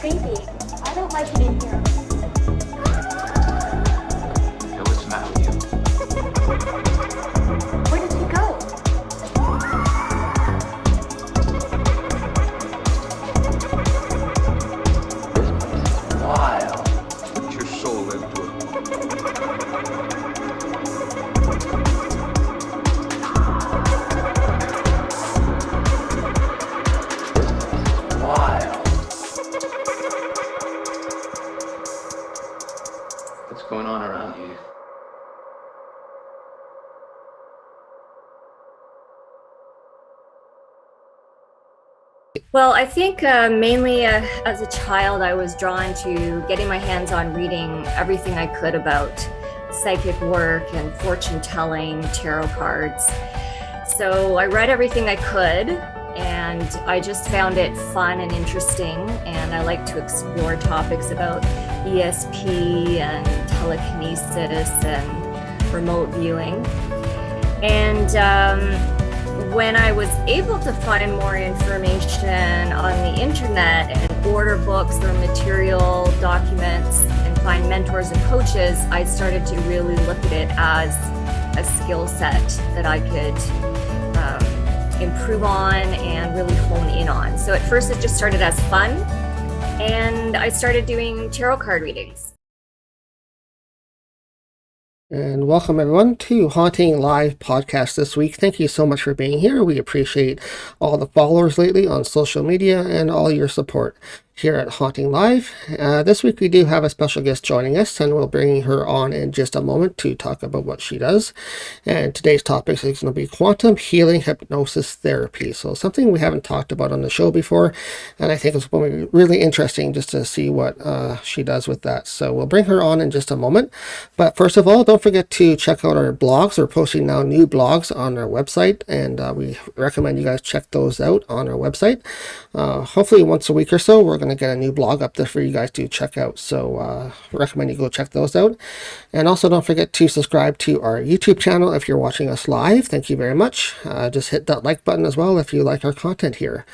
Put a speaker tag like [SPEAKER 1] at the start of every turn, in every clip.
[SPEAKER 1] creepy. I don't like it in here.
[SPEAKER 2] Hey, what's the matter with you?
[SPEAKER 1] Where did he go?
[SPEAKER 2] Wild. Put your soul into it. Wild. What's going on around you?
[SPEAKER 3] Well, I think mainly as a child, I was drawn to getting my hands on reading everything I could about psychic work and fortune telling, tarot cards. So I read everything I could, and I just found it fun and interesting. And I like to explore topics about ESP and telekinesis and remote viewing. And when I was able to find more information on the internet and order books or material documents and find mentors and coaches, I started to really look at it as a skill set that I could improve on and really hone in on. So at first it just started as fun, and I started doing tarot card readings.
[SPEAKER 4] And welcome everyone to Haunting Live podcast this week. Thank you so much for being here. We appreciate all the followers lately on social media and all your support here at Haunting Live. This week we do have a special guest joining us, and we'll bring her on in just a moment to talk about what she does. And today's topic is going to be quantum healing hypnosis therapy. So something we haven't talked about on the show before, and I think it's going to be really interesting just to see what she does with that. So we'll bring her on in just a moment. But first of all, don't forget to check out our blogs. We're posting now new blogs on our website, and we recommend you guys check those out on our website. Hopefully once a week or so, we're going to get a new blog up there for you guys to check out. So recommend you go check those out. And also don't forget to subscribe to our YouTube channel if you're watching us live. Thank you very much. Just hit that like button as well if you like our content here.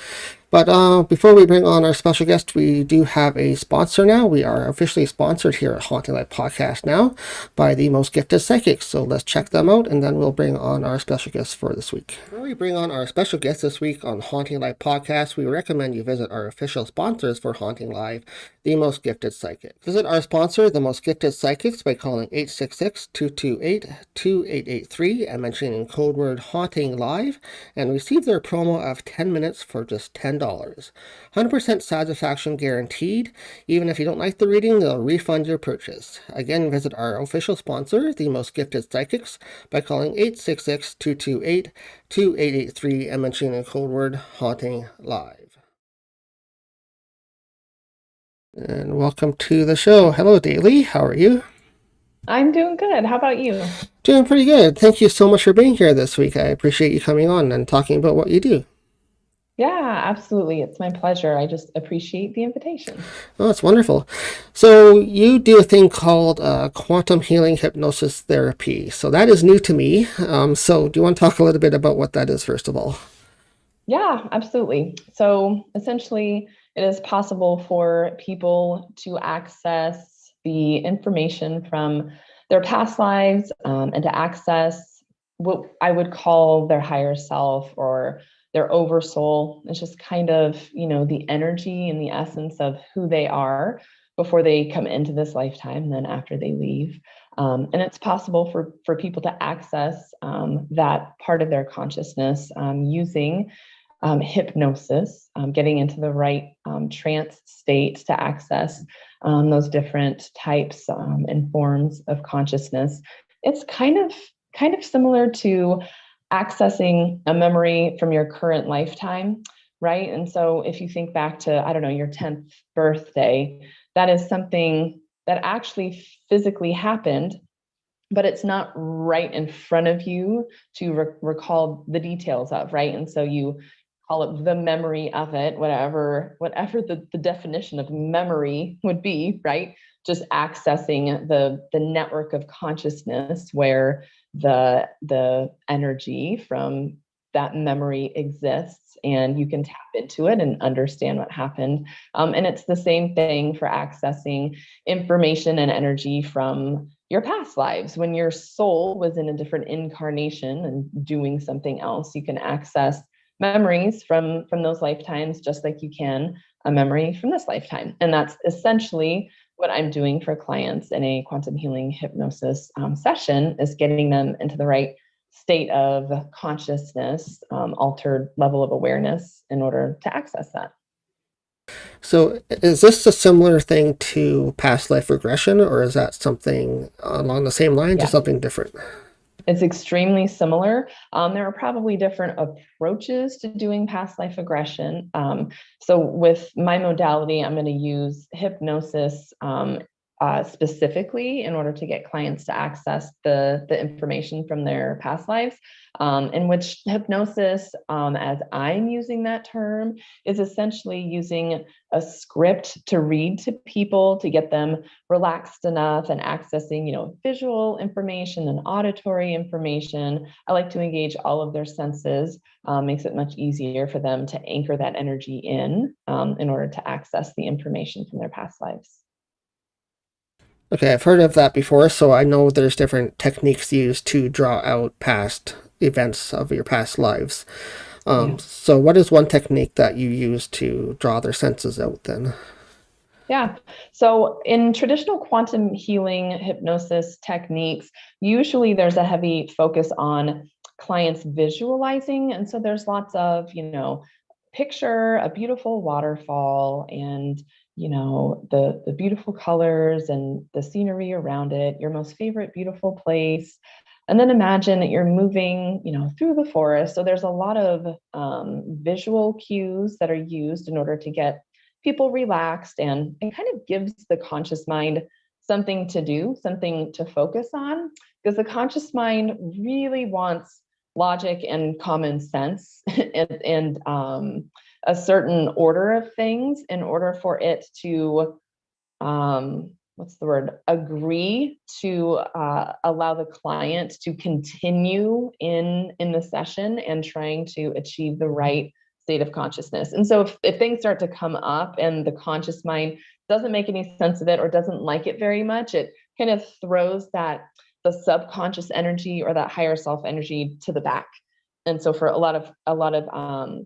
[SPEAKER 4] But before we bring on our special guest, we do have a sponsor now. We are officially sponsored here at Haunting Live Podcast now by the Most Gifted Psychics. So let's check them out, and then we'll bring on our special guest for this week. Before we bring on our special guest this week on Haunting Live Podcast, we recommend you visit our official sponsors for Haunting Live, the Most Gifted Psychics. Visit our sponsor, the Most Gifted Psychics, by calling 866-228-2883 and mentioning code word Haunting Live, and receive their promo of 10 minutes for just $10. 100% satisfaction guaranteed. Even if you don't like the reading, they'll refund your purchase. Again, visit our official sponsor, the Most Gifted Psychics, by calling 866-228-2883 and mentioning the code word Haunting Live. And welcome to the show. Hello, Daylee. How are you?
[SPEAKER 5] I'm doing good. How about you?
[SPEAKER 4] Doing pretty good. Thank you so much for being here this week. I appreciate you coming on and talking about what you do.
[SPEAKER 5] Yeah, absolutely. It's my pleasure. I just appreciate the invitation.
[SPEAKER 4] Oh, that's wonderful. So you do a thing called quantum healing hypnosis therapy. So that is new to me. So do you want to talk a little bit about what that is, first of all?
[SPEAKER 5] Yeah, absolutely. So essentially, it is possible for people to access the information from their past lives and to access what I would call their higher self or their oversoul. It's just kind of, the energy and the essence of who they are before they come into this lifetime, and then after they leave. And it's possible for people to access that part of their consciousness using hypnosis, getting into the right trance state to access those different types and forms of consciousness. It's kind of similar to accessing a memory from your current lifetime, right? And so if you think back to, I don't know, your 10th birthday, that is something that actually physically happened, but it's not right in front of you to recall the details of, right? And so you call it the memory of it, whatever the definition of memory would be, right? Just accessing the network of consciousness where the energy from that memory exists and you can tap into it and understand what happened. And it's the same thing for accessing information and energy from your past lives. When your soul was in a different incarnation and doing something else, you can access memories from those lifetimes just like you can a memory from this lifetime. And that's essentially what I'm doing for clients in a quantum healing hypnosis session, is getting them into the right state of consciousness, altered level of awareness in order to access that.
[SPEAKER 4] So is this a similar thing to past life regression, or is that something along the same lines or something different?
[SPEAKER 5] It's extremely similar. There are probably different approaches to doing past life regression. So with my modality, I'm going to use hypnosis specifically in order to get clients to access the information from their past lives, in which hypnosis, as I'm using that term, is essentially using a script to read to people to get them relaxed enough and accessing, visual information and auditory information. I like to engage all of their senses, makes it much easier for them to anchor that energy in order to access the information from their past lives.
[SPEAKER 4] Okay, I've heard of that before, so I know there's different techniques used to draw out past events of your past lives. So what is one technique that you use to draw their senses out then?
[SPEAKER 5] Yeah. So in traditional quantum healing hypnosis techniques, usually there's a heavy focus on clients visualizing. And so there's lots of, picture a beautiful waterfall and the beautiful colors and the scenery around it, your most favorite beautiful place. And then imagine that you're moving, through the forest. So there's a lot of visual cues that are used in order to get people relaxed, and it kind of gives the conscious mind something to do, something to focus on, because the conscious mind really wants logic and common sense and a certain order of things in order for it to agree to allow the client to continue in the session and trying to achieve the right state of consciousness. And so if things start to come up and the conscious mind doesn't make any sense of it or doesn't like it very much, it kind of throws the subconscious energy or that higher self energy to the back. And so for a lot of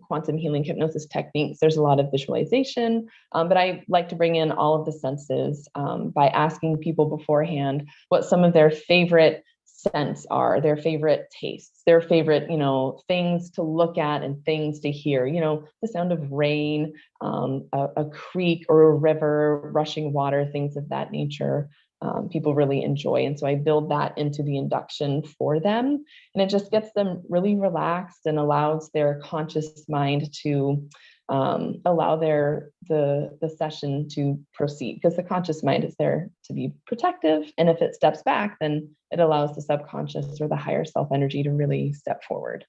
[SPEAKER 5] quantum healing hypnosis techniques, there's a lot of visualization, but I like to bring in all of the senses by asking people beforehand what some of their favorite scents are, their favorite tastes, their favorite, things to look at and things to hear, the sound of rain, a creek or a river, rushing water, things of that nature. People really enjoy. And so I build that into the induction for them. And it just gets them really relaxed and allows their conscious mind to allow the session to proceed, because the conscious mind is there to be protective. And if it steps back, then it allows the subconscious or the higher self energy to really step forward.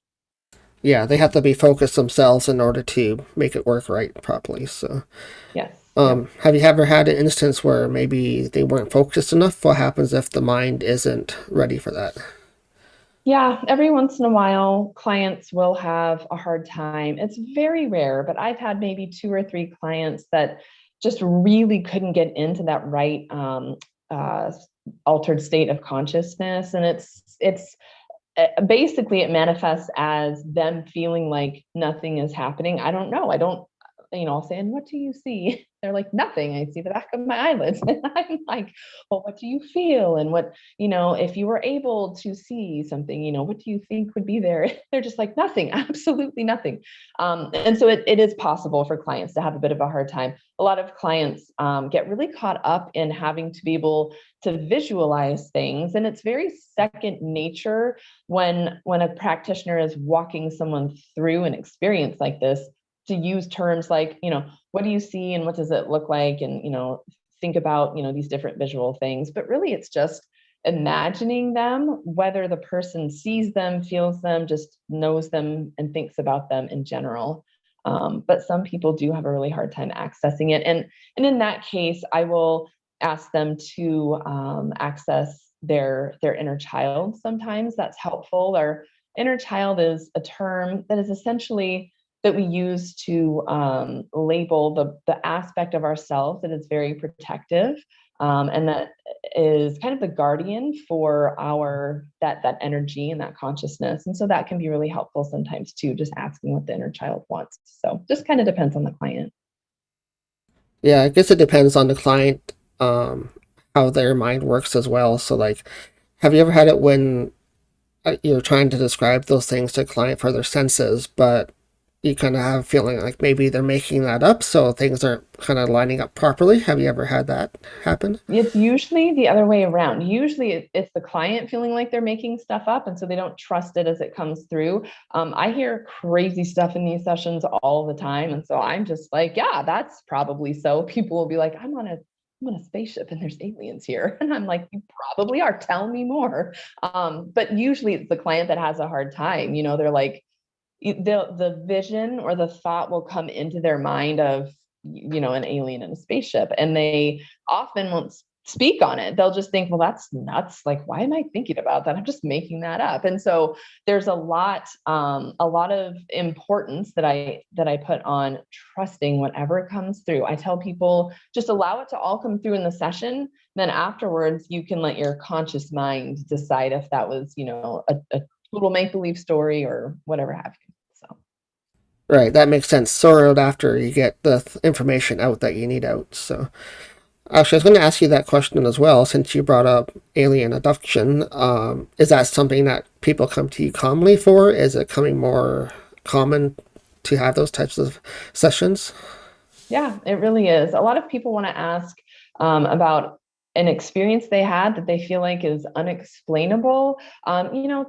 [SPEAKER 4] Yeah, they have to be focused themselves in order to make it work right properly. So
[SPEAKER 5] yes.
[SPEAKER 4] Have you ever had an instance where maybe they weren't focused enough? What happens if the mind isn't ready for that?
[SPEAKER 5] Yeah, every once in a while, clients will have a hard time. It's very rare, but I've had maybe 2 or 3 clients that just really couldn't get into that right altered state of consciousness. And it's basically it manifests as them feeling like nothing is happening. I don't know. I'll say, and what do you see? They're like, nothing. I see the back of my eyelids. And I'm like, well, what do you feel? And what, if you were able to see something, what do you think would be there? They're just like, nothing, absolutely nothing. And so it is possible for clients to have a bit of a hard time. A lot of clients get really caught up in having to be able to visualize things. And it's very second nature when a practitioner is walking someone through an experience like this, to use terms like, what do you see and what does it look like? And, think about, these different visual things, but really it's just imagining them, whether the person sees them, feels them, just knows them and thinks about them in general. But some people do have a really hard time accessing it. And in that case, I will ask them to access their inner child. Sometimes that's helpful, or inner child is a term that is essentially that we use to label the aspect of ourselves that is very protective, and that is kind of the guardian for that energy and that consciousness. And so that can be really helpful sometimes too, just asking what the inner child wants. So just kind of depends on the client.
[SPEAKER 4] Yeah, I guess it depends on the client, how their mind works as well. So, like, have you ever had it when you're trying to describe those things to a client for their senses, but you kind of have a feeling like maybe they're making that up, so things aren't kind of lining up properly? Have you ever had that happen?
[SPEAKER 5] It's usually the other way around. Usually it's the client feeling like they're making stuff up, and so they don't trust it as it comes through. I hear crazy stuff in these sessions all the time. And so I'm just like, yeah, that's probably so. People will be like, I'm on a spaceship and there's aliens here. And I'm like, you probably are. Tell me more. But usually it's the client that has a hard time. They're like, the vision or the thought will come into their mind of an alien in a spaceship, and they often won't speak on it. They'll just think, well, that's nuts, like, why am I thinking about that? I'm just making that up. And so there's a lot of importance that I put on trusting whatever comes through. I tell people, just allow it to all come through in the session, then afterwards you can let your conscious mind decide if that was a total make-believe story or whatever have you. So
[SPEAKER 4] Right, that makes sense. Sort out after you get the information out that you need out. So, actually, I was going to ask you that question as well, since you brought up alien abduction. Is that something that people come to you commonly for? Is it coming more common to have those types of sessions?
[SPEAKER 5] yeah, it really is. A lot of people want to ask about an experience they had that they feel like is unexplainable.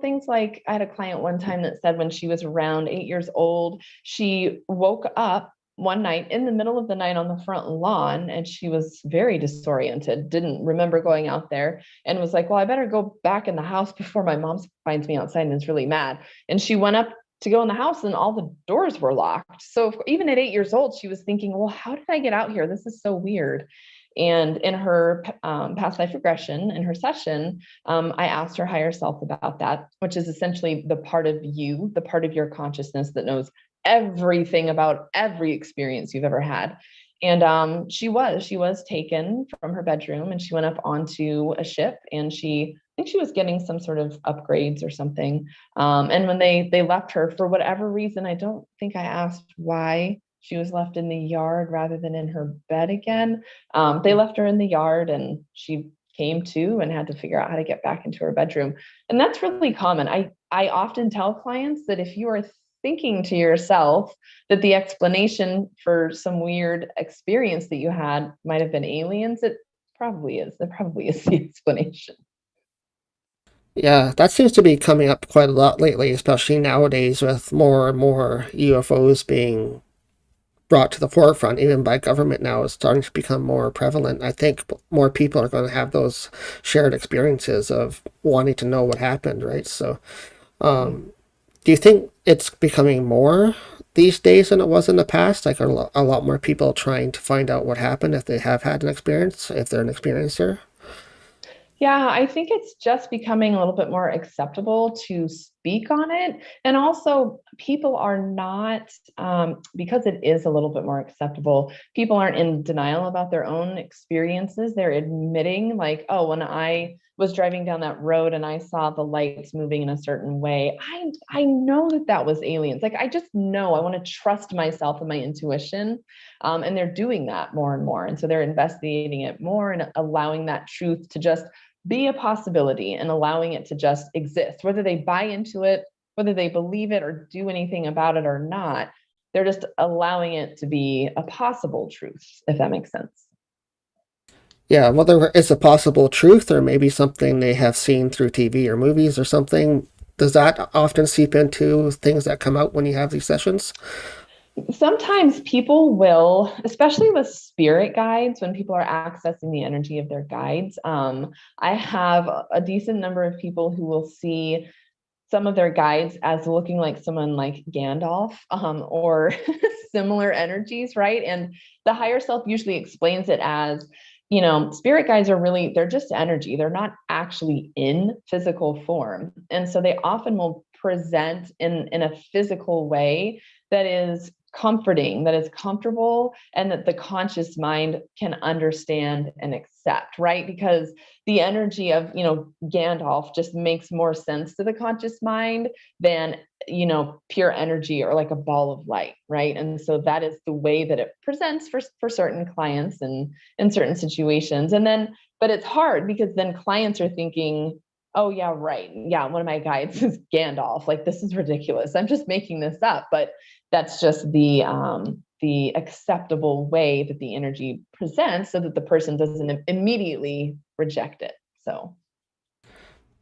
[SPEAKER 5] Things like, I had a client one time that said when she was around 8 years old, she woke up one night in the middle of the night on the front lawn, and she was very disoriented, didn't remember going out there, and was like, well, I better go back in the house before my mom finds me outside and is really mad. And she went up to go in the house and all the doors were locked. So even at 8 years old, she was thinking, well, how did I get out here? This is so weird. And in her past life regression, in her session, I asked her higher self about that, which is essentially the part of you, the part of your consciousness that knows everything about every experience you've ever had. And she was taken from her bedroom, and she went up onto a ship, and I think she was getting some sort of upgrades or something. And when they left her, for whatever reason, I don't think I asked why she was left in the yard rather than in her bed again. They left her in the yard, and she came to and had to figure out how to get back into her bedroom. And that's really common. I often tell clients that if you are thinking to yourself that the explanation for some weird experience that you had might have been aliens, it probably is. That probably is the explanation.
[SPEAKER 4] Yeah, that seems to be coming up quite a lot lately, especially nowadays with more and more UFOs being brought to the forefront, even by government now, is starting to become more prevalent. I think more people are going to have those shared experiences of wanting to know what happened, right? So, do you think it's becoming more these days than it was in the past? Like, are a lot more people trying to find out what happened if they have had an experience, if they're an experiencer?
[SPEAKER 5] Yeah, I think it's just becoming a little bit more acceptable to speak on it. And also, people are not, because it is a little bit more acceptable, people aren't in denial about their own experiences. They're admitting, like, oh, when I was driving down that road and I saw the lights moving in a certain way, I know that was aliens. Like, I just know, I want to trust myself and my intuition. And they're doing that more and more. And so they're investigating it more and allowing that truth to just be a possibility and allowing it to just exist, whether they buy into it, whether they believe it or do anything about it or not. They're just allowing it to be a possible truth, if that makes sense.
[SPEAKER 4] Yeah, whether it's a possible truth or maybe something they have seen through TV or movies or something, does that often seep into things that come out when you have these sessions?
[SPEAKER 5] Sometimes people will, especially with spirit guides, when people are accessing the energy of their guides. I have a decent number of people who will see some of their guides as looking like someone like Gandalf, or similar energies, right? And the higher self usually explains it as, spirit guides are really, they're just energy. They're not actually in physical form. And so they often will present in a physical way that is comforting, that is comfortable, and that the conscious mind can understand and accept, right? Because the energy of, Gandalf just makes more sense to the conscious mind than, pure energy or like a ball of light, right? And so that is the way that it presents for certain clients and in certain situations. And then, but it's hard because then clients are thinking, oh yeah, right. Yeah, one of my guides is Gandalf. Like, this is ridiculous. I'm just making this up. But that's just the acceptable way that the energy presents so that the person doesn't immediately reject it. So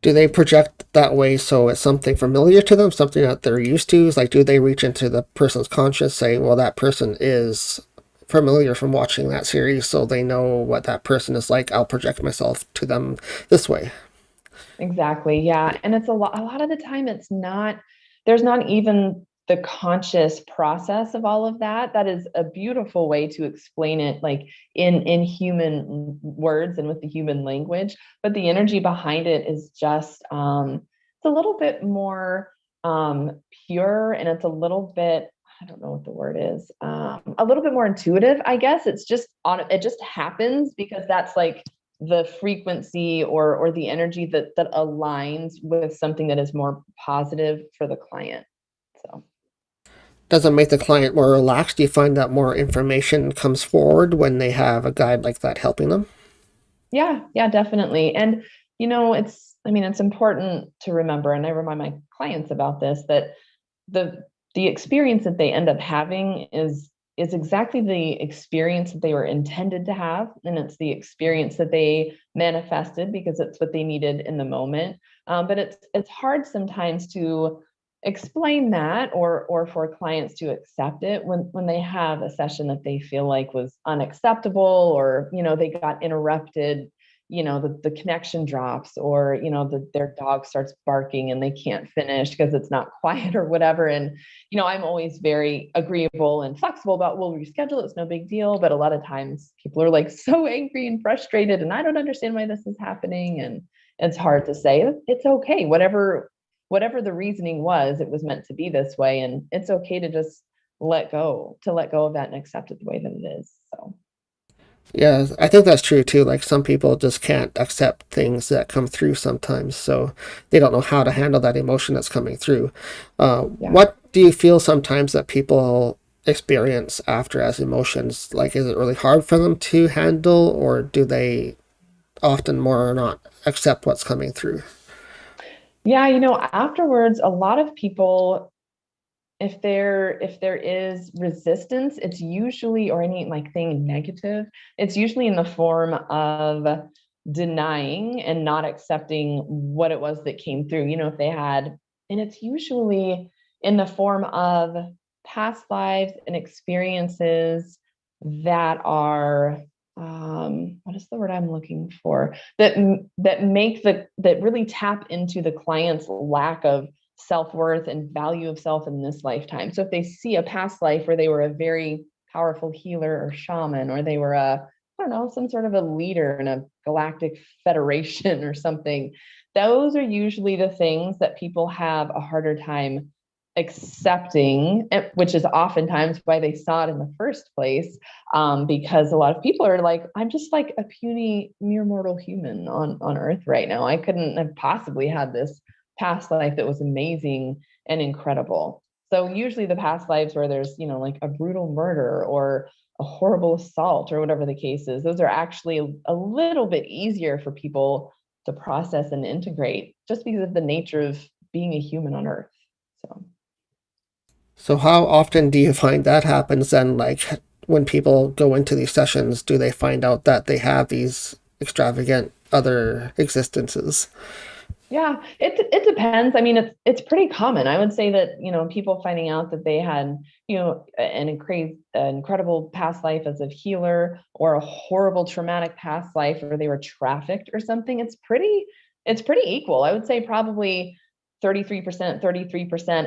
[SPEAKER 4] Do they project that way so it's something familiar to them, something that they're used to? Like, do they reach into the person's conscious, say, well, that person is familiar from watching that series, so they know what that person is like. I'll project myself to them this way.
[SPEAKER 5] exactly. Yeah. And it's a lot of the time there's not even the conscious process of all of that. That is a beautiful way to explain it, like in human words and with the human language. But the energy behind it is just it's a little bit more pure, and it's a little bit, I don't know what the word is, a little bit more intuitive, I guess. It just happens because that's like the frequency or the energy that aligns with something that is more positive for the client. So
[SPEAKER 4] Does it make the client more relaxed? Do you find that more information comes forward when they have a guide like that helping them?
[SPEAKER 5] yeah, definitely. And it's important to remember, and I remind my clients about this, that the experience that they end up having is exactly the experience that they were intended to have, and it's the experience that they manifested because it's what they needed in the moment. But it's hard sometimes to explain that or for clients to accept it when they have a session that they feel like was unacceptable, or they got interrupted, the connection drops, or their dog starts barking and they can't finish because it's not quiet or whatever. And I'm always very agreeable and flexible about, we'll reschedule, it's no big deal. But a lot of times people are like so angry and frustrated, and I don't understand why this is happening. And it's hard to say it's okay, whatever the reasoning was, it was meant to be this way, and it's okay to just let go of that and accept it the way that it is. So
[SPEAKER 4] Yeah, I think that's true too. Like, some people just can't accept things that come through sometimes, so they don't know how to handle that emotion that's coming through.
[SPEAKER 5] yeah.
[SPEAKER 4] What do you feel sometimes that people experience after as emotions? Like, is it really hard for them to handle, or do they often more or not accept what's coming through?
[SPEAKER 5] Yeah, afterwards, a lot of people, if there is resistance, it's usually, or any like thing negative, it's usually in the form of denying and not accepting what it was that came through. If they had, and it's usually in the form of past lives and experiences that are what is the word I'm looking for, that really tap into the client's lack of self-worth and value of self in this lifetime. So if they see a past life where they were a very powerful healer or shaman, or they were I don't know, some sort of a leader in a galactic federation or something, those are usually the things that people have a harder time accepting, which is oftentimes why they saw it in the first place. Because a lot of people are like, I'm just like a puny mere mortal human on earth right now. I couldn't have possibly had this past life that was amazing and incredible. So usually the past lives where there's, like a brutal murder or a horrible assault or whatever the case is, those are actually a little bit easier for people to process and integrate, just because of the nature of being a human on earth.
[SPEAKER 4] So how often do you find that happens then? Like, when people go into these sessions, do they find out that they have these extravagant other existences?
[SPEAKER 5] Yeah, it depends. I mean, it's pretty common. I would say that, people finding out that they had, an incredible past life as a healer, or a horrible traumatic past life where they were trafficked or something. It's pretty equal. I would say probably 33%,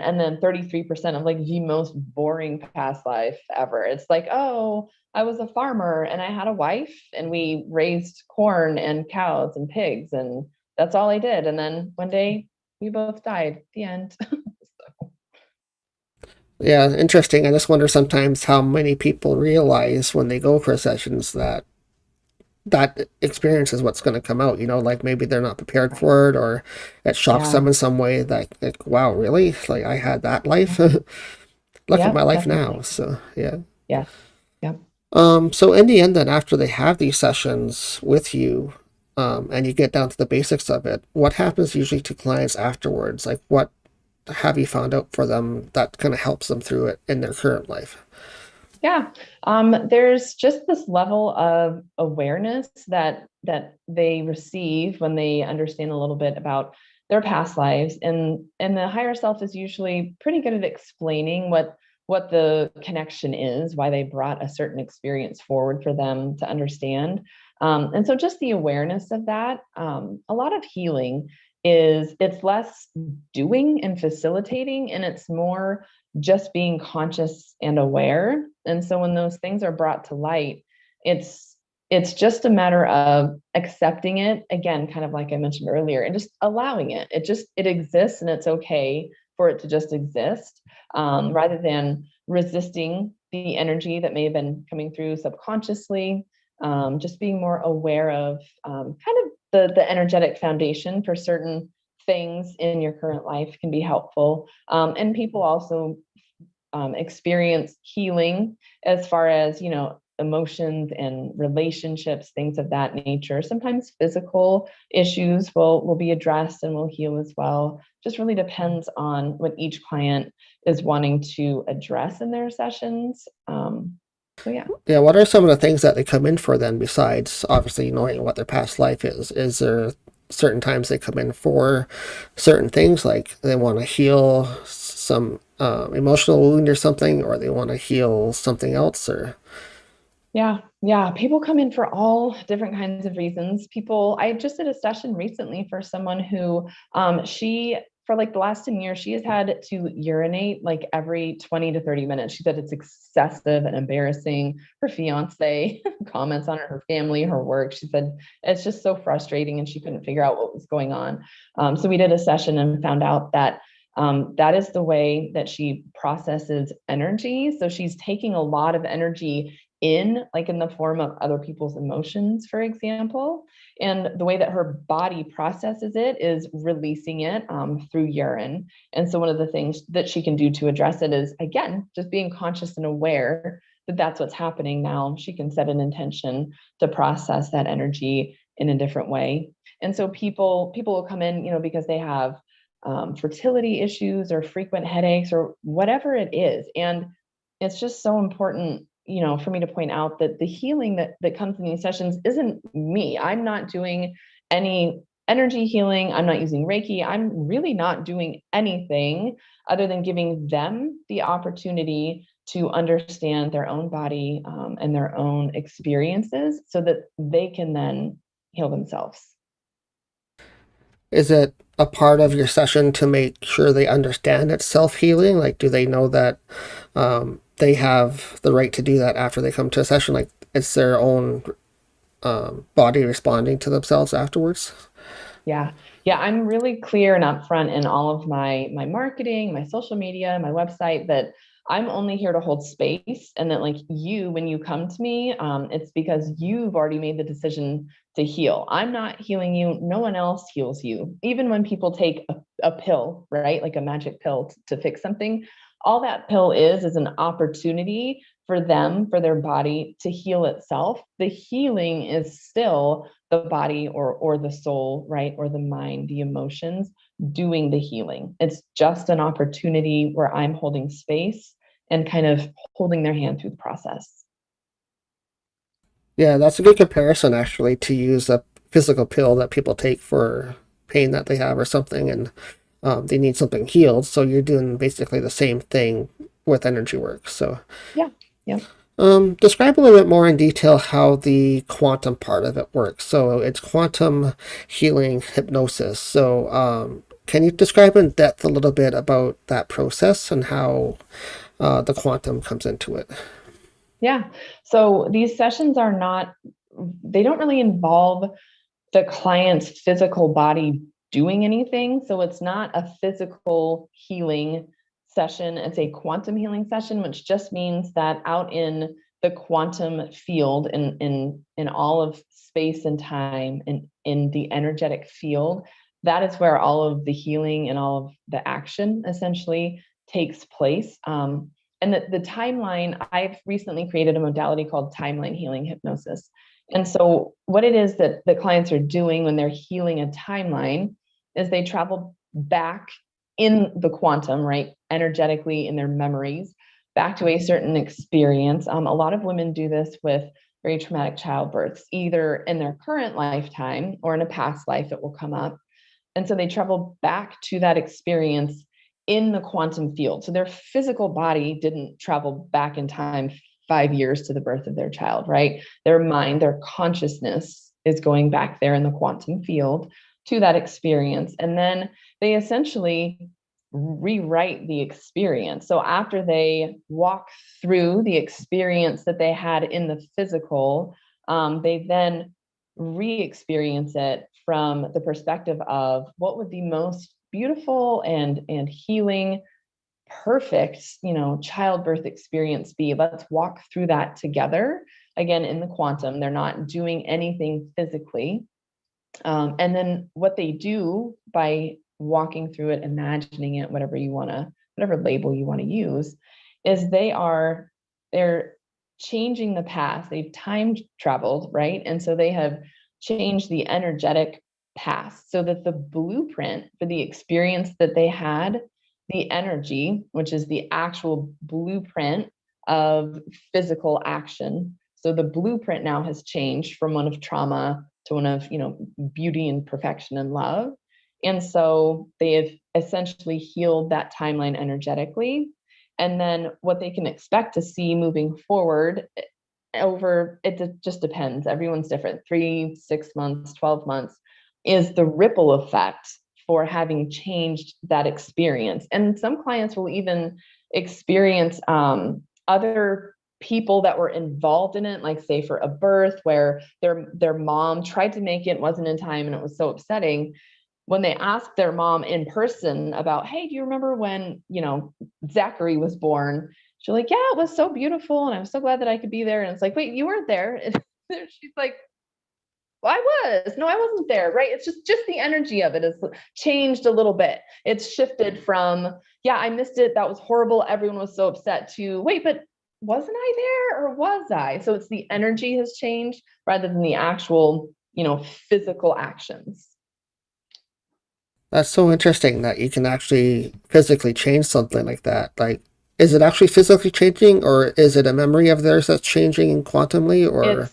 [SPEAKER 5] and then 33% of like the most boring past life ever. It's like, oh, I was a farmer and I had a wife and we raised corn and cows and pigs, and that's all I did. And then one day we both died. The end.
[SPEAKER 4] Yeah, interesting. I just wonder sometimes how many people realize when they go for sessions that that experience is what's going to come out, like maybe they're not prepared for it, or it shocks
[SPEAKER 5] Yeah.
[SPEAKER 4] them in some way that, like, wow, really? Like, I had that life? Look at
[SPEAKER 5] Yeah,
[SPEAKER 4] my life now.
[SPEAKER 5] definitely.
[SPEAKER 4] So, yeah.
[SPEAKER 5] Yeah. Yeah.
[SPEAKER 4] So in the end, then, after they have these sessions with you, and you get down to the basics of it, what happens usually to clients afterwards? Like, what have you found out for them that kind of helps them through it in their current life?
[SPEAKER 5] Yeah. There's just this level of awareness that they receive when they understand a little bit about their past lives, and the higher self is usually pretty good at explaining what the connection is, why they brought a certain experience forward for them to understand. And so just the awareness of that, a lot of healing it's less doing and facilitating, and it's more just being conscious and aware. And so when those things are brought to light, it's just a matter of accepting it, again, kind of like I mentioned earlier, and just allowing it. It exists, and it's okay for it to just exist, rather than resisting the energy that may have been coming through subconsciously. Just being more aware of kind of the energetic foundation for certain things in your current life can be helpful. And people also experience healing as far as, emotions and relationships, things of that nature. Sometimes physical issues will be addressed and will heal as well. Just really depends on what each client is wanting to address in their sessions. So yeah.
[SPEAKER 4] Yeah, what are some of the things that they come in for then, besides obviously knowing what their past life is? Is there certain times they come in for certain things, like they want to heal some emotional wound or something, or they want to heal something else, or...
[SPEAKER 5] Yeah. People come in for all different kinds of reasons. I just did a session recently for someone who, she, for like the last 10 years, she has had to urinate like every 20 to 30 minutes. She said it's excessive and embarrassing. Her fiance comments on it, her family, her work. She said it's just so frustrating, and she couldn't figure out what was going on. So we did a session and found out that that is the way that she processes energy. So she's taking a lot of energy like in the form of other people's emotions, for example. And the way that her body processes it is releasing it through urine. And so one of the things that she can do to address it is, again, just being conscious and aware that that's what's happening now. She can set an intention to process that energy in a different way. And so people will come in, because they have fertility issues or frequent headaches or whatever it is. And it's just so important, for me to point out that the healing that comes in these sessions isn't me. I'm not doing any energy healing. I'm not using Reiki. I'm really not doing anything other than giving them the opportunity to understand their own body and their own experiences so that they can then heal themselves.
[SPEAKER 4] Is it a part of your session to make sure they understand it's self-healing? Like, do they know that they have the right to do that after they come to a session? Like, it's their own body responding to themselves afterwards?
[SPEAKER 5] Yeah. I'm really clear and upfront in all of my marketing, my social media, my website, that I'm only here to hold space, and that, like, when you come to me, it's because you've already made the decision to heal. I'm not healing you. No one else heals you. Even when people take a pill, right? Like a magic pill to fix something, all that pill is an opportunity for them, for their body to heal itself. The healing is still the body or the soul, right? Or the mind, the emotions doing the healing. It's just an opportunity where I'm holding space and kind of holding their hand through the process.
[SPEAKER 4] Yeah, that's a good comparison, actually, to use a physical pill that people take for pain that they have or something, and they need something healed. So you're doing basically the same thing with energy work. So
[SPEAKER 5] Yeah.
[SPEAKER 4] describe a little bit more in detail how the quantum part of it works. So it's quantum healing hypnosis. So can you describe in depth a little bit about that process and how the quantum comes into it?
[SPEAKER 5] Yeah. So these sessions they don't really involve the client's physical body doing anything. So it's not a physical healing session. It's a quantum healing session, which just means that out in the quantum field, in all of space and time, and in the energetic field, that is where all of the healing and all of the action essentially takes place. And the timeline, I've recently created a modality called timeline healing hypnosis. And so what it is that the clients are doing when they're healing a timeline is they travel back in the quantum, right, energetically in their memories, back to a certain experience. A lot of women do this with very traumatic childbirths, either in their current lifetime or in a past life it will come up. And so they travel back to that experience in the quantum field. So their physical body didn't travel back in time 5 years to the birth of their child, right? Their mind, their consciousness is going back there in the quantum field to that experience. And then they essentially rewrite the experience. So after they walk through the experience that they had in the physical, they then re-experience it from the perspective of what would the most beautiful and healing, perfect, childbirth experience be. Let's walk through that together. Again, in the quantum, they're not doing anything physically. And then what they do by walking through it, imagining it, whatever label you want to use, is they're changing the past. They've time traveled, right? And so they have changed the energetic past so that the blueprint for the experience that they had, the energy, which is the actual blueprint of physical action. So the blueprint now has changed from one of trauma to one of, beauty and perfection and love. And so they have essentially healed that timeline energetically. And then what they can expect to see moving forward it just depends. Everyone's different. 3, 6 months, 12 months is the ripple effect for having changed that experience. And some clients will even experience other people that were involved in it, like say for a birth where their mom tried to make it, wasn't in time, and it was so upsetting. When they asked their mom in person about, hey, do you remember when, Zachary was born? She's like, yeah, it was so beautiful. And I'm so glad that I could be there. And it's like, wait, you weren't there. And she's like, well, I wasn't there. Right. It's just the energy of it has changed a little bit. It's shifted from, yeah, I missed it. That was horrible. Everyone was so upset, to wait, but wasn't I there or was I? So it's the energy has changed rather than the actual, physical actions.
[SPEAKER 4] That's so interesting that you can actually physically change something like that. Like, is it actually physically changing, or is it a memory of theirs that's changing quantumly, or?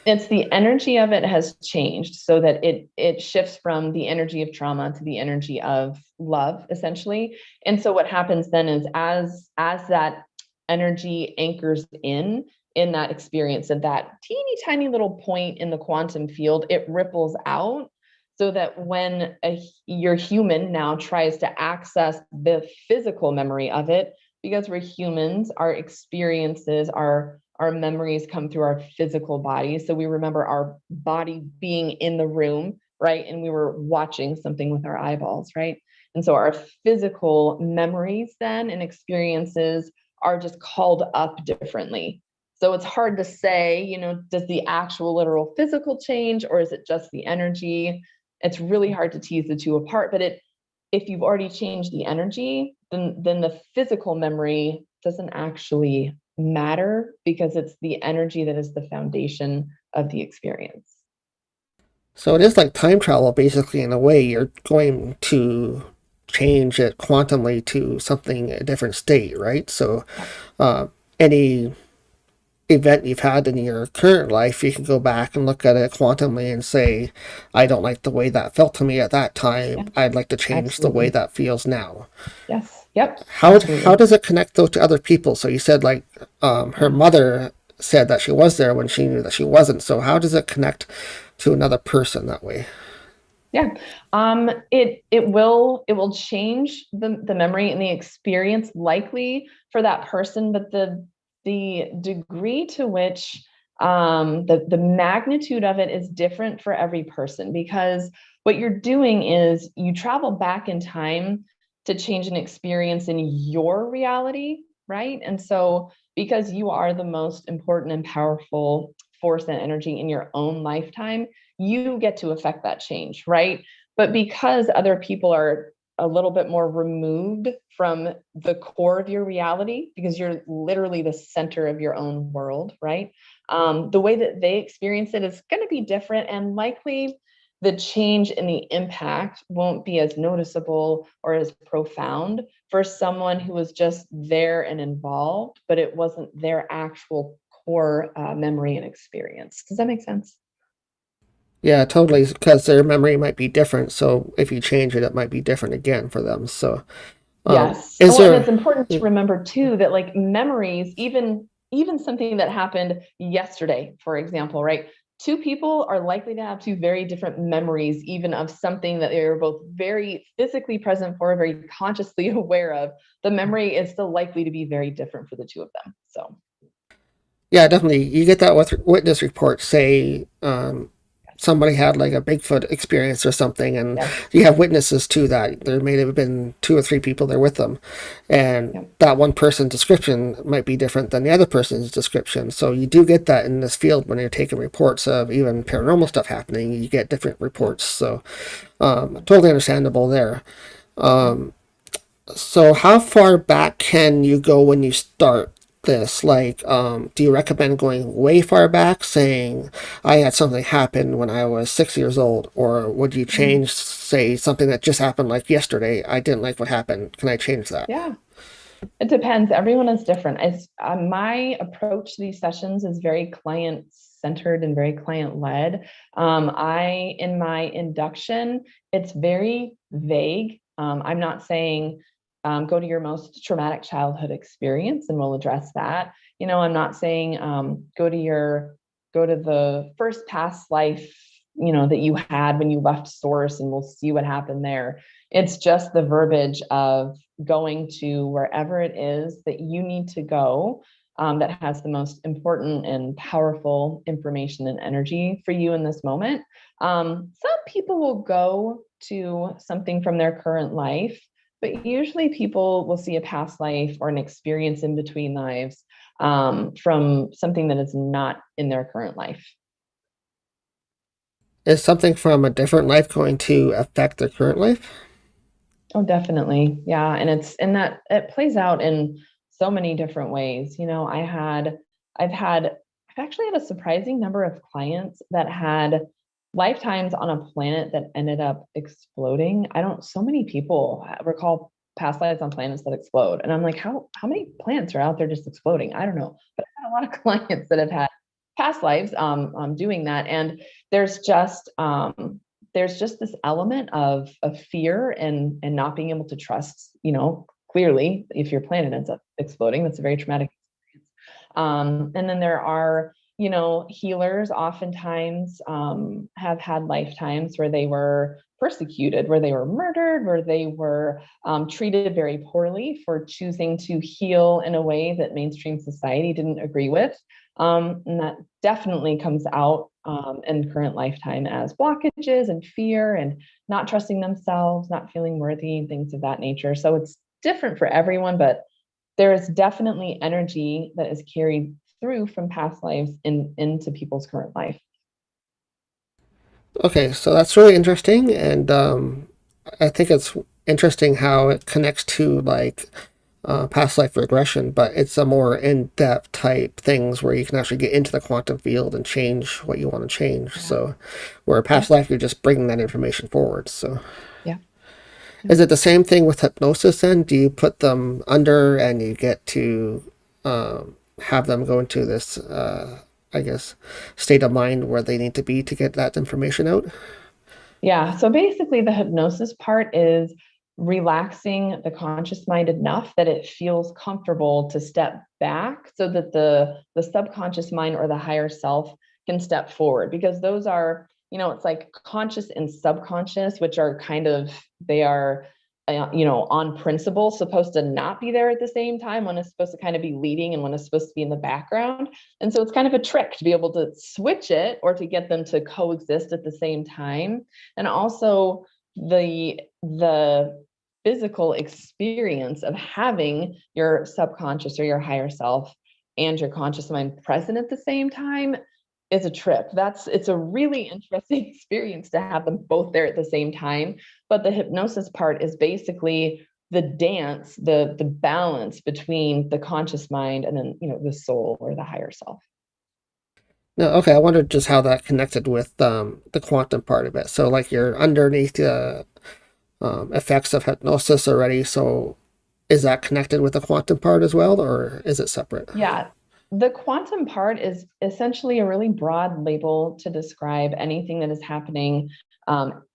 [SPEAKER 5] It's the energy of it has changed so that it shifts from the energy of trauma to the energy of love, essentially. And so what happens then is as that energy anchors in that experience of that teeny tiny little point in the quantum field, it ripples out. So that when your human now tries to access the physical memory of it, because we're humans, our experiences, our memories come through our physical body. So we remember our body being in the room, right? And we were watching something with our eyeballs, right? And so our physical memories then and experiences are just called up differently. So it's hard to say, does the actual literal physical change, or is it just the energy? It's really hard to tease the two apart, but if you've already changed the energy, then the physical memory doesn't actually matter, because it's the energy that is the foundation of the experience.
[SPEAKER 4] So it is like time travel, basically, in a way. You're going to change it quantumly to something, a different state, right? So any event you've had in your current life, you can go back and look at it quantumly and say, I don't like the way that felt to me at that time.
[SPEAKER 5] Yeah,
[SPEAKER 4] I'd like to change
[SPEAKER 5] absolutely.
[SPEAKER 4] the way that feels now.
[SPEAKER 5] Yes. Yep.
[SPEAKER 4] How does it connect, though, to other people? So you said, like, her mother said that she was there when she knew that she wasn't. So how does it connect to another person that way?
[SPEAKER 5] Yeah. It will change the memory and the experience likely for that person, but the degree to which the magnitude of it is different for every person, because what you're doing is you travel back in time to change an experience in your reality, right? And so because you are the most important and powerful force and energy in your own lifetime, you get to affect that change, right? But because other people are a little bit more removed from the core of your reality, because you're literally the center of your own world, right? The way that they experience it is going to be different, and likely the change in the impact won't be as noticeable or as profound for someone who was just there and involved, but it wasn't their actual core memory and experience. Does that make sense?
[SPEAKER 4] Yeah, totally, because their memory might be different. So if you change it, it might be different again for them. So,
[SPEAKER 5] Yes.
[SPEAKER 4] is
[SPEAKER 5] Oh, and it's
[SPEAKER 4] there?
[SPEAKER 5] important to remember too that like memories, even something that happened yesterday, for example, right? Two people are likely to have two very different memories, even of something that they were both very physically present for, very consciously aware of. The memory is still likely to be very different for the two of them. So,
[SPEAKER 4] Yeah, definitely. You get that with witness reports. Say somebody had like a Bigfoot experience or something, and
[SPEAKER 5] yes.
[SPEAKER 4] you have witnesses to that. There may have been two or three people there with them, and
[SPEAKER 5] Yep.
[SPEAKER 4] that one person's description might be different than the other person's description. So you do get that in this field when you're taking reports of even paranormal stuff happening. You get different reports. So totally understandable there. So how far back can you go when you start this? Like, do you recommend going way far back, saying I had something happen when I was 6 years old, or would you
[SPEAKER 5] Mhm.
[SPEAKER 4] change, say, something that just happened like yesterday? I didn't like what happened. Can I change that?
[SPEAKER 5] Yeah. It depends. Everyone is different. My approach to these sessions is very client centered and very client led. In my induction, it's very vague. I'm not saying go to your most traumatic childhood experience and we'll address that. I'm not saying go to the first past life, that you had when you left source and we'll see what happened there. It's just the verbiage of going to wherever it is that you need to go, that has the most important and powerful information and energy for you in this moment. Some people will go to something from their current life, but usually people will see a past life or an experience in between lives, from something that is not in their current life.
[SPEAKER 4] Is something from a different life going to affect their current life?
[SPEAKER 5] Oh, definitely. Yeah. And that it plays out in so many different ways. I've had, I've actually had a surprising number of clients that had lifetimes on a planet that ended up exploding. So many people recall past lives on planets that explode. And I'm like, how many planets are out there just exploding? I don't know. But I've had a lot of clients that have had past lives doing that. And there's just, there's just this element of fear and not being able to trust, clearly if your planet ends up exploding, that's a very traumatic experience. And then there are, healers oftentimes have had lifetimes where they were persecuted, where they were murdered, where they were treated very poorly for choosing to heal in a way that mainstream society didn't agree with. And that definitely comes out in current lifetime as blockages and fear and not trusting themselves, not feeling worthy, things of that nature. So it's different for everyone, but there is definitely energy that is carried through from past lives into people's current life.
[SPEAKER 4] Okay, so that's really interesting, and I think it's interesting how it connects to like past life regression, but it's a more in-depth type things where you can actually get into the quantum field and change what you want to change.
[SPEAKER 5] Yeah.
[SPEAKER 4] So, where
[SPEAKER 5] Yeah.
[SPEAKER 4] past life, you're just bringing that information forward. So,
[SPEAKER 5] Yeah.
[SPEAKER 4] is it the same thing with hypnosis then? Do you put them under and you get to have them go into this, I guess, state of mind where they need to be to get that information out?
[SPEAKER 5] Yeah. So basically, the hypnosis part is relaxing the conscious mind enough that it feels comfortable to step back so that the subconscious mind or the higher self can step forward, because those are, it's like conscious and subconscious, which are kind of, they are on principle, supposed to not be there at the same time. One is supposed to kind of be leading and one is supposed to be in the background. And so it's kind of a trick to be able to switch it or to get them to coexist at the same time. And also the physical experience of having your subconscious or your higher self and your conscious mind present at the same time is a trip. It's a really interesting experience to have them both there at the same time. But the hypnosis part is basically the dance, the balance between the conscious mind and then, the soul or the higher self.
[SPEAKER 4] No, okay. I wondered just how that connected with the quantum part of it. So, like, you're underneath the effects of hypnosis already. So, is that connected with the quantum part as well, or is it separate?
[SPEAKER 5] Yeah. The quantum part is essentially a really broad label to describe anything that is happening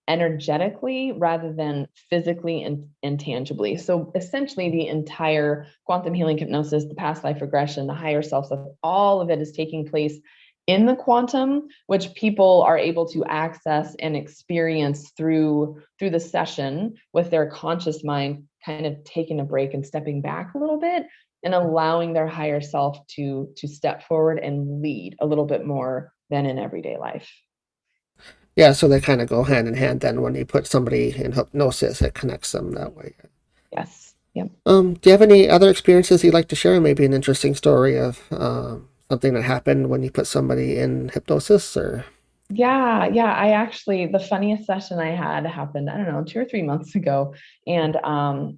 [SPEAKER 5] energetically rather than physically and intangibly. So essentially the entire quantum healing hypnosis, the past life regression, the higher self stuff, all of it is taking place in the quantum, which people are able to access and experience through the session with their conscious mind kind of taking a break and stepping back a little bit and allowing their higher self to step forward and lead a little bit more than in everyday life.
[SPEAKER 4] Yeah, so they kind of go hand in hand then. When you put somebody in hypnosis, it connects them that way.
[SPEAKER 5] Yes. Yep.
[SPEAKER 4] Do you have any other experiences you'd like to share? Maybe an interesting story of something that happened when you put somebody in hypnosis, or?
[SPEAKER 5] Yeah. I actually, the funniest session I had happened, I don't know, 2 or 3 months ago. And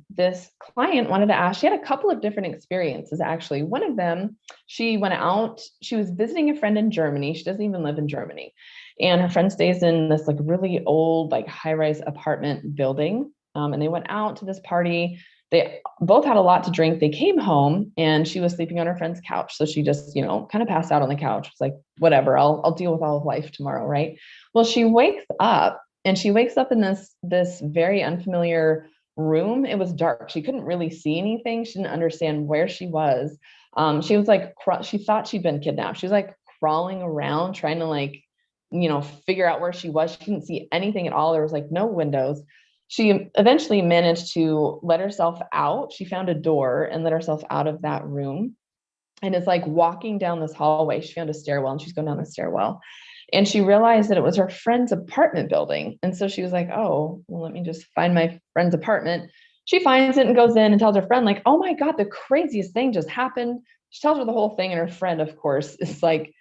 [SPEAKER 5] this client wanted to ask, she had a couple of different experiences, actually. One of them, she went out, she was visiting a friend in Germany. She doesn't even live in Germany. And her friend stays in this like really old, like high-rise apartment building. And they went out to this party. They both had a lot to drink. They came home and she was sleeping on her friend's couch. So she just, kind of passed out on the couch. It's like, whatever, I'll deal with all of life tomorrow. Right. Well, she wakes up in this very unfamiliar room. It was dark. She couldn't really see anything. She didn't understand where she was. She was like, she thought she'd been kidnapped. She was like crawling around trying to figure out where she was. She couldn't see anything at all. There was like no windows. She eventually managed to let herself out. She found a door and let herself out of that room. And it's like walking down this hallway. She found a stairwell and she's going down the stairwell. And she realized that it was her friend's apartment building. And so she was like, oh, well, let me just find my friend's apartment. She finds it and goes in and tells her friend, like, oh my God, the craziest thing just happened. She tells her the whole thing. And her friend, of course, is like,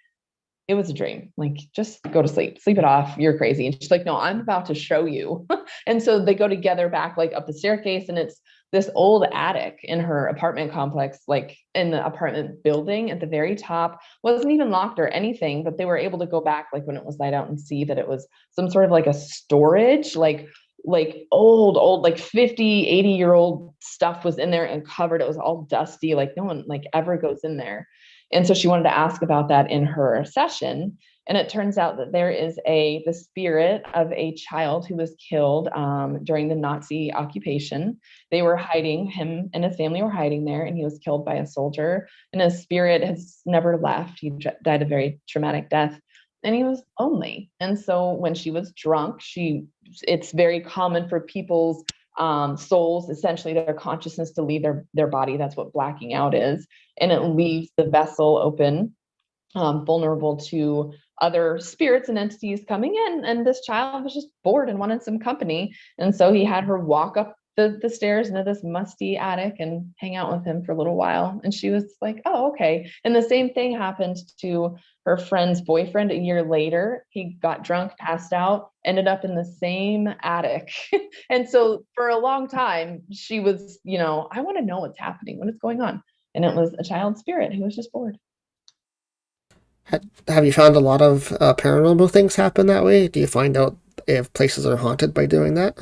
[SPEAKER 5] it was a dream. Like, just go to sleep it off. You're crazy. And she's like, no, I'm about to show you. And so they go together back, like up the staircase, and it's this old attic in her apartment complex, like in the apartment building at the very top. Wasn't even locked or anything, but they were able to go back, like when it was light out, and see that it was some sort of like a storage, like old, like 50, 80-year-old stuff was in there and covered. It was all dusty. Like no one like ever goes in there. And so she wanted to ask about that in her session. And it turns out that there is the spirit of a child who was killed during the Nazi occupation. They were hiding, him and his family were hiding there, and he was killed by a soldier. And his spirit has never left. He died a very traumatic death. And he was lonely. And so when she was drunk, it's very common for people's souls, essentially their consciousness, to leave their body. That's what blacking out is. And it leaves the vessel open, vulnerable to other spirits and entities coming in. And this child was just bored and wanted some company. And so he had her walk up the stairs into this musty attic and hang out with him for a little while. And she was like, oh, okay. And the same thing happened to her friend's boyfriend a year later. He got drunk, passed out, ended up in the same attic. And so for a long time, she was, I want to know what's happening, what is going on. And it was a child spirit who was just bored.
[SPEAKER 4] Have you found a lot of paranormal things happen that way? Do you find out if places are haunted by doing that?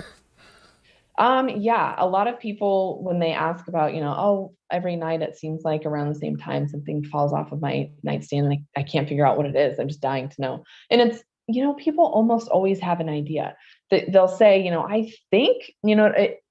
[SPEAKER 5] Yeah, a lot of people, when they ask about, oh, every night it seems like around the same time something falls off of my nightstand and I can't figure out what it is. I'm just dying to know. And it's, people almost always have an idea. They'll say, I think,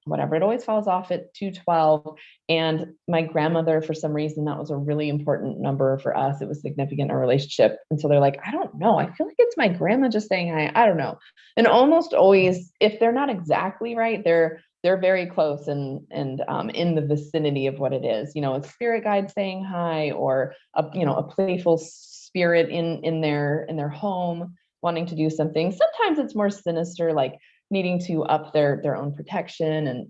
[SPEAKER 5] whatever, it always falls off at 212. And my grandmother, for some reason, that was a really important number for us. It was significant in our relationship. And so they're like, I don't know. I feel like it's my grandma just saying hi. I don't know. And almost always, if they're not exactly right, they're they're very close and in the vicinity of what it is. You know, a spirit guide saying hi, or a playful spirit in their home wanting to do something. Sometimes it's more sinister, like needing to up their own protection and,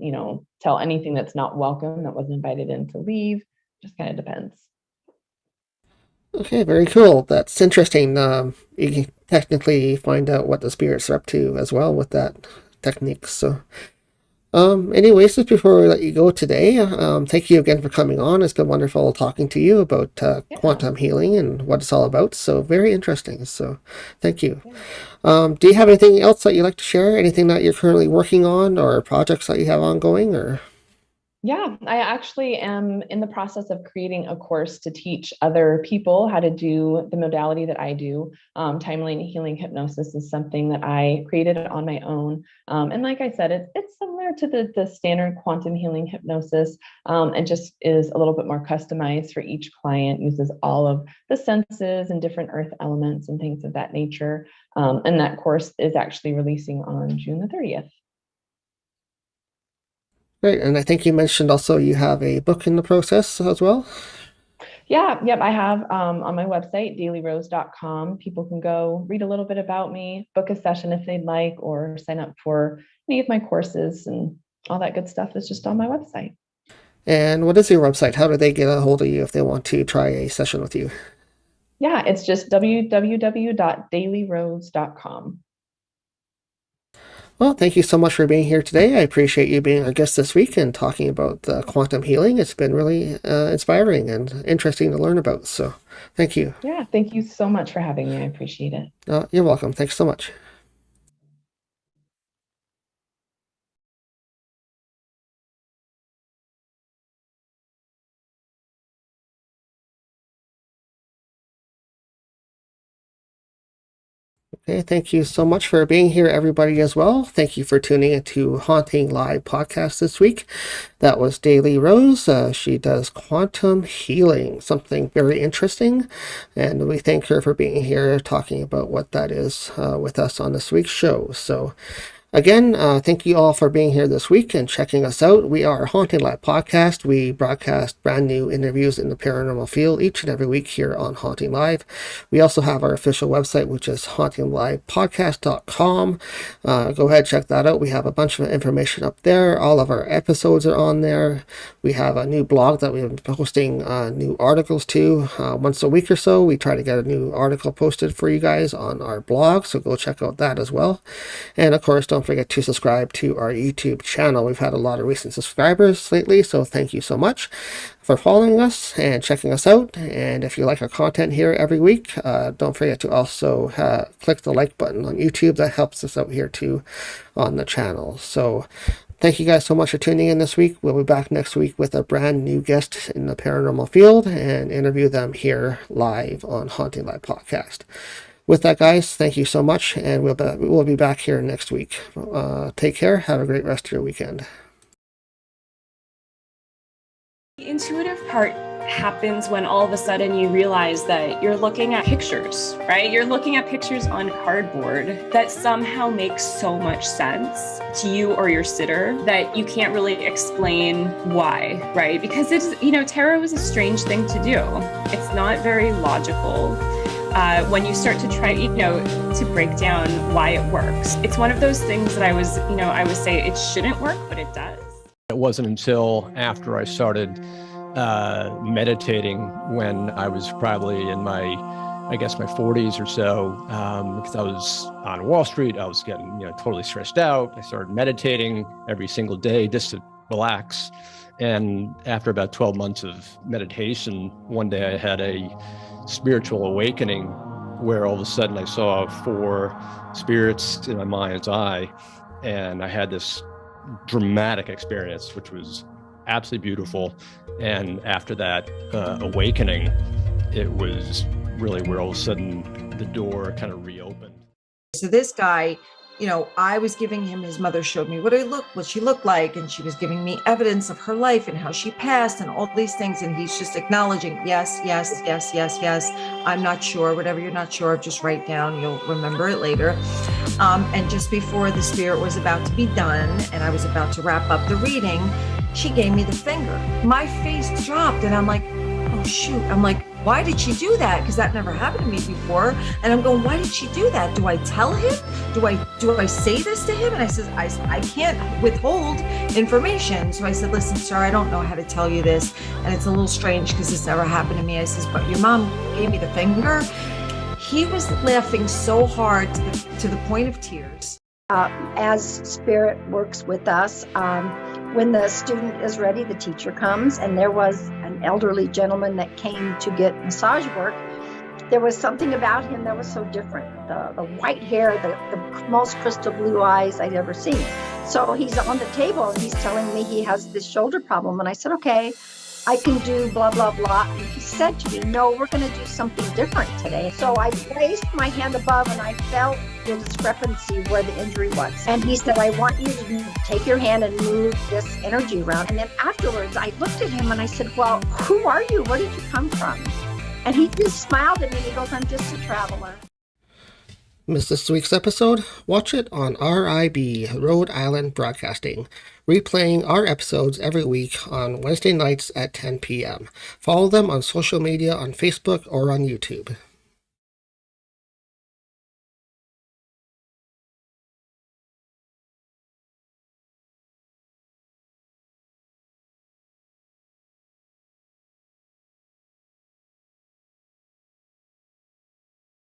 [SPEAKER 5] tell anything that's not welcome, that wasn't invited in, to leave. Just kind of depends.
[SPEAKER 4] Okay, very cool. That's interesting. You can technically find out what the spirits are up to as well with that technique. So, anyways, just before we let you go today, thank you again for coming on. It's been wonderful talking to you about quantum healing and what it's all about. So very interesting. So thank you. Do you have anything else that you'd like to share? Anything that you're currently working on, or projects that you have ongoing, or?
[SPEAKER 5] Yeah, I actually am in the process of creating a course to teach other people how to do the modality that I do. Timely healing hypnosis is something that I created on my own. And like I said, it's similar to the standard quantum healing hypnosis, and just is a little bit more customized for each client, uses all of the senses and different earth elements and things of that nature. And that course is actually releasing on June the 30th.
[SPEAKER 4] Great, and I think you mentioned also you have a book in the process as well.
[SPEAKER 5] Yeah, yep, I have on my website, dayleerose.com. People can go read a little bit about me, book a session if they'd like, or sign up for any of my courses, and all that good stuff is just on my website.
[SPEAKER 4] And what is your website? How do they get a hold of you if they want to try a session with you?
[SPEAKER 5] Yeah, it's just www.dayleerose.com.
[SPEAKER 4] Well, thank you so much for being here today. I appreciate you being our guest this week and talking about quantum healing. It's been really inspiring and interesting to learn about. So thank you.
[SPEAKER 5] Yeah, thank you so much for having me. I appreciate it.
[SPEAKER 4] You're welcome. Thanks so much. Okay, thank you so much for being here, everybody, as well. Thank you for tuning into Haunting Live podcast this week. That was Daylee Rose. She does quantum healing, something very interesting, and we thank her for being here talking about what that is with us on this week's show. So again, thank you all for being here this week and checking us out. We are Haunting Live Podcast. We broadcast brand new interviews in the paranormal field each and every week here on Haunting Live. We also have our official website, which is HauntingLivePodcast.com. Go ahead, check that out. We have a bunch of information up there. All of our episodes are on there. We have a new blog that we've been posting new articles to once a week or so. We try to get a new article posted for you guys on our blog, so go check out that as well. And of course, don't forget to subscribe to our YouTube channel. We've had a lot of recent subscribers lately, so thank you so much for following us and checking us out. And if you like our content here every week, don't forget to also click the like button on YouTube. That helps us out here too on the channel. So thank you guys so much for tuning in this week. We'll be back next week with a brand new guest in the paranormal field and interview them here live on Haunting Live Podcast. With that, guys, thank you so much, and we'll be back here next week. Take care. Have a great rest of your weekend.
[SPEAKER 6] The intuitive part happens when all of a sudden you realize that you're looking at pictures, right? You're looking at pictures on cardboard that somehow make so much sense to you or your sitter that you can't really explain why, right? Because it's, tarot is a strange thing to do. It's not very logical. When you start to try, to break down why it works. It's one of those things that I would say it shouldn't work, but it does.
[SPEAKER 7] It wasn't until after I started meditating when I was probably in my 40s or so, because I was on Wall Street. I was getting, totally stressed out. I started meditating every single day just to relax. And after about 12 months of meditation, one day I had a spiritual awakening where all of a sudden I saw 4 spirits in my mind's eye, and I had this dramatic experience, which was absolutely beautiful. And after that awakening, it was really where all of a sudden the door kind of reopened.
[SPEAKER 8] So this guy I was giving him, his mother showed me what she looked like. And she was giving me evidence of her life and how she passed and all these things. And he's just acknowledging, yes, yes, yes, yes, yes. I'm not sure, whatever you're not sure of, just write down, you'll remember it later. And just before the spirit was about to be done and I was about to wrap up the reading, she gave me the finger. My face dropped and I'm like, oh shoot. I'm like, why did she do that? Because that never happened to me before. And I'm going, why did she do that? Do I tell him? Do I say this to him? And I said, I can't withhold information. So I said, listen, sir, I don't know how to tell you this. And it's a little strange because this never happened to me. I says, but your mom gave me the finger. He was laughing so hard to the point of tears.
[SPEAKER 9] As spirit works with us, when the student is ready, the teacher comes, and there was an elderly gentleman that came to get massage work. There was something about him that was so different. The white hair, the most crystal blue eyes I'd ever seen. So he's on the table and he's telling me he has this shoulder problem. And I said, okay, I can do blah, blah, blah. And he said to me, no, we're going to do something different today. So I placed my hand above and I felt the discrepancy where the injury was. And he said, I want you to take your hand and move this energy around. And then afterwards, I looked at him and I said, well, who are you? Where did you come from? And he just smiled at me and he goes, I'm just a traveler.
[SPEAKER 4] Missed this week's episode? Watch it on RIB, Rhode Island Broadcasting, replaying our episodes every week on Wednesday nights at 10 p.m. Follow them on social media on Facebook or on YouTube.